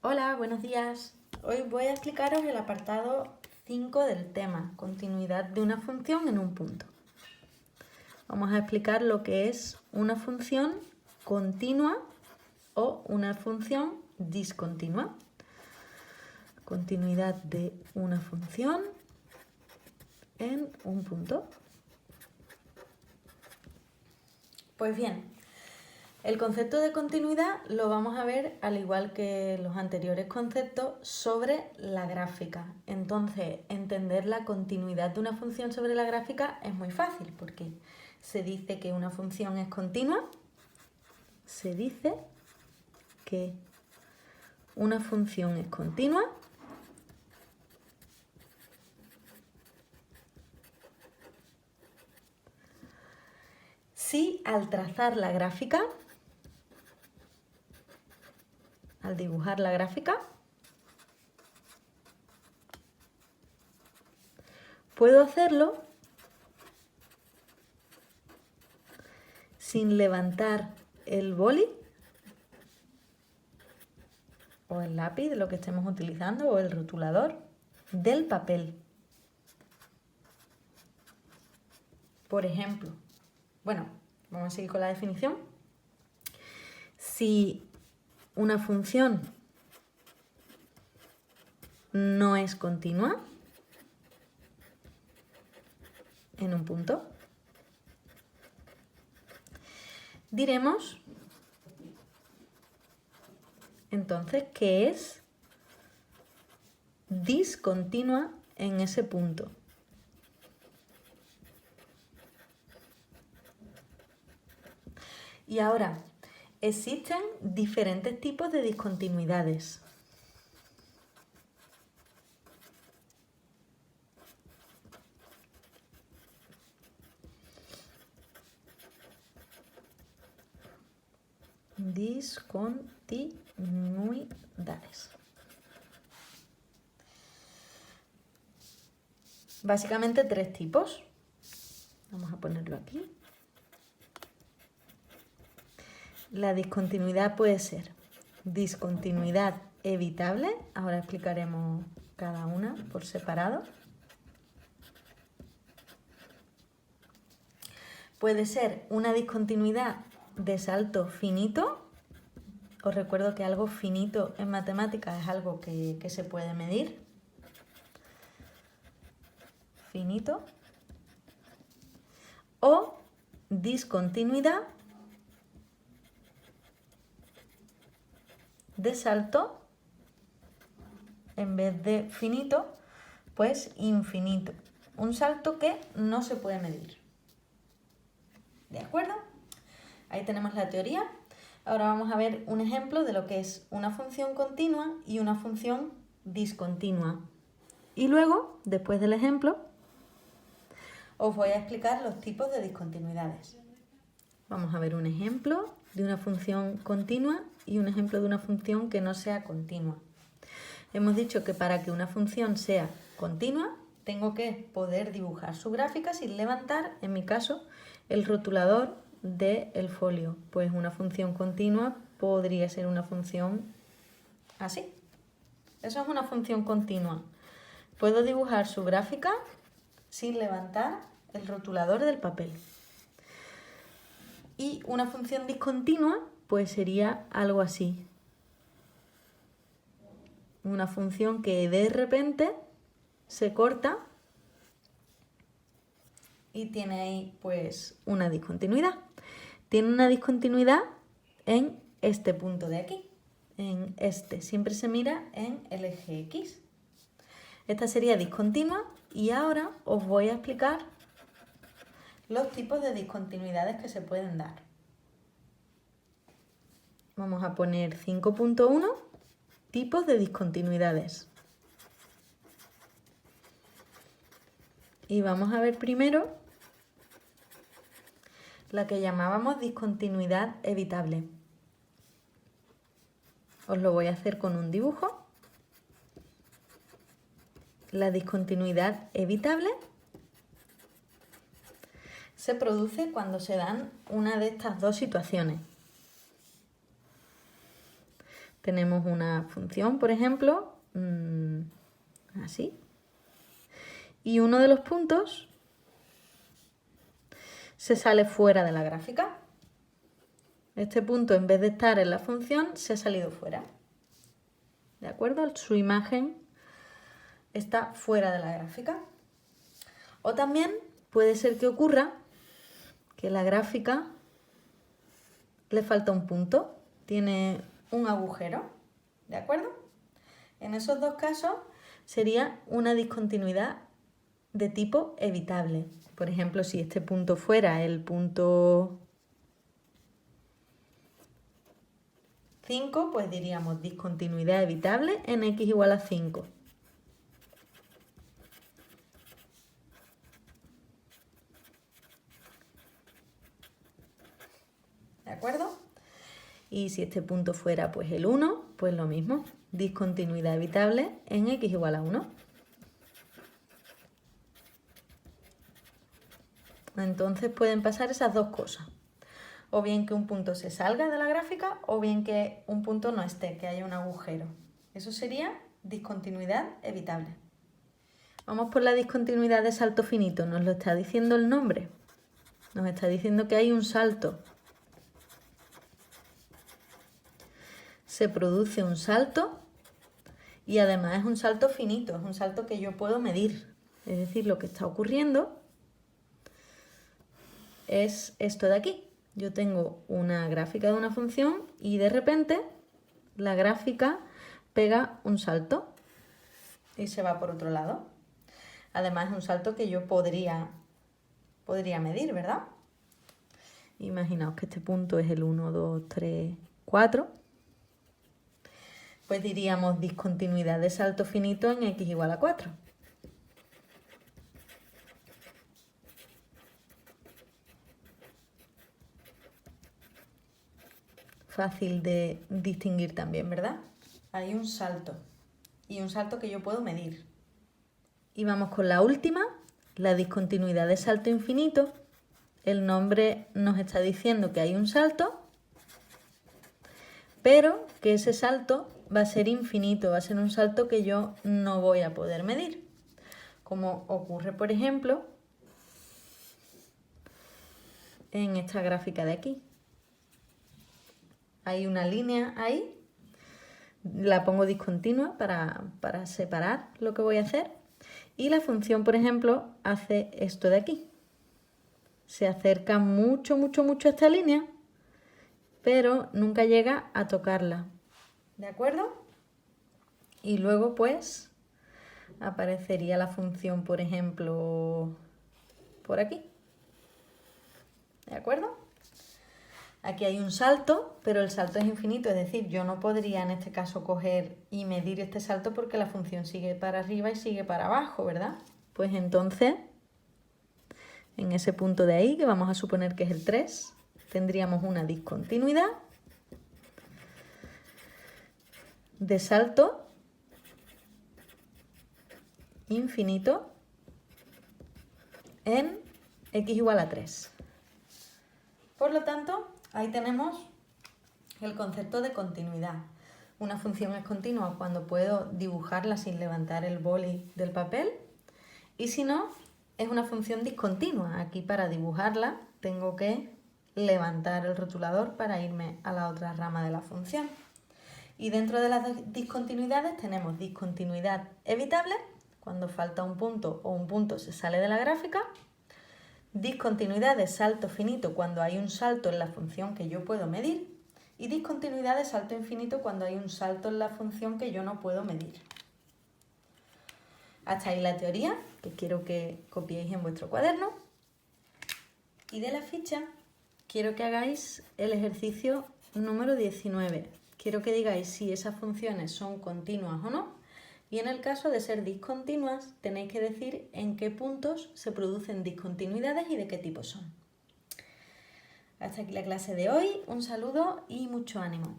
Hola, buenos días. Hoy voy a explicaros el apartado 5 del tema, continuidad de una función en un punto. Vamos a explicar lo que es una función continua o una función discontinua. Continuidad de una función en un punto. Pues bien, el concepto de continuidad lo vamos a ver, al igual que los anteriores conceptos, sobre la gráfica. Entonces, entender la continuidad de una función sobre la gráfica es muy fácil, porque se dice que una función es continua, se dice que una función es continua si al trazar la gráfica, al dibujar la gráfica, puedo hacerlo sin levantar el boli o el lápiz, lo que estemos utilizando, o el rotulador, del papel. Por ejemplo, vamos a seguir con la definición. Si una función no es continua en un punto, diremos entonces que es discontinua en ese punto. Y ahora, existen diferentes tipos de discontinuidades. Discontinuidades. Básicamente tres tipos. Vamos a ponerlo aquí. La discontinuidad puede ser discontinuidad evitable, ahora explicaremos cada una por separado. Puede ser una discontinuidad de salto finito. Os recuerdo que algo finito en matemáticas es algo que se puede medir. Finito. O discontinuidad de salto, en vez de finito, pues infinito. Un salto que no se puede medir. ¿De acuerdo? Ahí tenemos la teoría. Ahora vamos a ver un ejemplo de lo que es una función continua y una función discontinua. Y luego, después del ejemplo, os voy a explicar los tipos de discontinuidades. Vamos a ver un ejemplo de una función continua y un ejemplo de una función que no sea continua. Hemos dicho que para que una función sea continua, tengo que poder dibujar su gráfica sin levantar, en mi caso, el rotulador del folio. Pues una función continua podría ser una función así. Eso es una función continua. Puedo dibujar su gráfica sin levantar el rotulador del papel. Y una función discontinua, pues sería algo así. Una función que de repente se corta y tiene ahí pues una discontinuidad. Tiene una discontinuidad en este punto de aquí, en este. Siempre se mira en el eje X. Esta sería discontinua y ahora os voy a explicar los tipos de discontinuidades que se pueden dar. Vamos a poner 5.1, tipos de discontinuidades. Y vamos a ver primero la que llamábamos discontinuidad evitable. Os lo voy a hacer con un dibujo. La discontinuidad evitable se produce cuando se dan una de estas dos situaciones. tenemos una función, por ejemplo, así. Y uno de los puntos se sale fuera de la gráfica. Este punto, en vez de estar en la función, se ha salido fuera. ¿De acuerdo? Su imagen está fuera de la gráfica. O también puede ser que ocurra que la gráfica le falta un punto, tiene un agujero, ¿de acuerdo? En esos dos casos sería una discontinuidad de tipo evitable. Por ejemplo, si este punto fuera el punto 5, pues diríamos discontinuidad evitable en x igual a 5. ¿De acuerdo? Y si este punto fuera pues el 1, pues lo mismo, discontinuidad evitable en x igual a 1. Entonces pueden pasar esas dos cosas. O bien que un punto se salga de la gráfica o bien que un punto no esté, que haya un agujero. Eso sería discontinuidad evitable. Vamos por la discontinuidad de salto finito. Nos lo está diciendo el nombre. Nos está diciendo que hay un salto. Se produce un salto y además es un salto finito, es un salto que yo puedo medir. Es decir, lo que está ocurriendo es esto de aquí. Yo tengo una gráfica de una función y de repente la gráfica pega un salto y se va por otro lado. Además es un salto que yo podría medir, ¿verdad? Imaginaos que este punto es el 1, 2, 3, 4. Pues diríamos discontinuidad de salto finito en x igual a 4. Fácil de distinguir también, ¿verdad? Hay un salto y un salto que yo puedo medir. Y vamos con la última, la discontinuidad de salto infinito. El nombre nos está diciendo que hay un salto, pero que ese salto va a ser infinito, va a ser un salto que yo no voy a poder medir. Como ocurre, por ejemplo, en esta gráfica de aquí. Hay una línea ahí, la pongo discontinua para separar lo que voy a hacer. Y la función, por ejemplo, hace esto de aquí. Se acerca mucho, mucho, mucho a esta línea, pero nunca llega a tocarla. ¿De acuerdo? Y luego, pues, aparecería la función, por ejemplo, por aquí. ¿De acuerdo? Aquí hay un salto, pero el salto es infinito, es decir, yo no podría en este caso coger y medir este salto porque la función sigue para arriba y sigue para abajo, ¿verdad? Pues entonces, en ese punto de ahí, que vamos a suponer que es el 3, tendríamos una discontinuidad de salto infinito en x igual a 3. Por lo tanto, ahí tenemos el concepto de continuidad. Una función es continua cuando puedo dibujarla sin levantar el boli del papel y si no, es una función discontinua. Aquí para dibujarla tengo que levantar el rotulador para irme a la otra rama de la función. Y dentro de las discontinuidades tenemos discontinuidad evitable, cuando falta un punto o un punto se sale de la gráfica. Discontinuidad de salto finito cuando hay un salto en la función que yo puedo medir. Y discontinuidad de salto infinito cuando hay un salto en la función que yo no puedo medir. Hasta ahí la teoría, que quiero que copiéis en vuestro cuaderno. Y de la ficha quiero que hagáis el ejercicio número 19. Quiero que digáis si esas funciones son continuas o no. Y en el caso de ser discontinuas, tenéis que decir en qué puntos se producen discontinuidades y de qué tipo son. Hasta aquí la clase de hoy. Un saludo y mucho ánimo.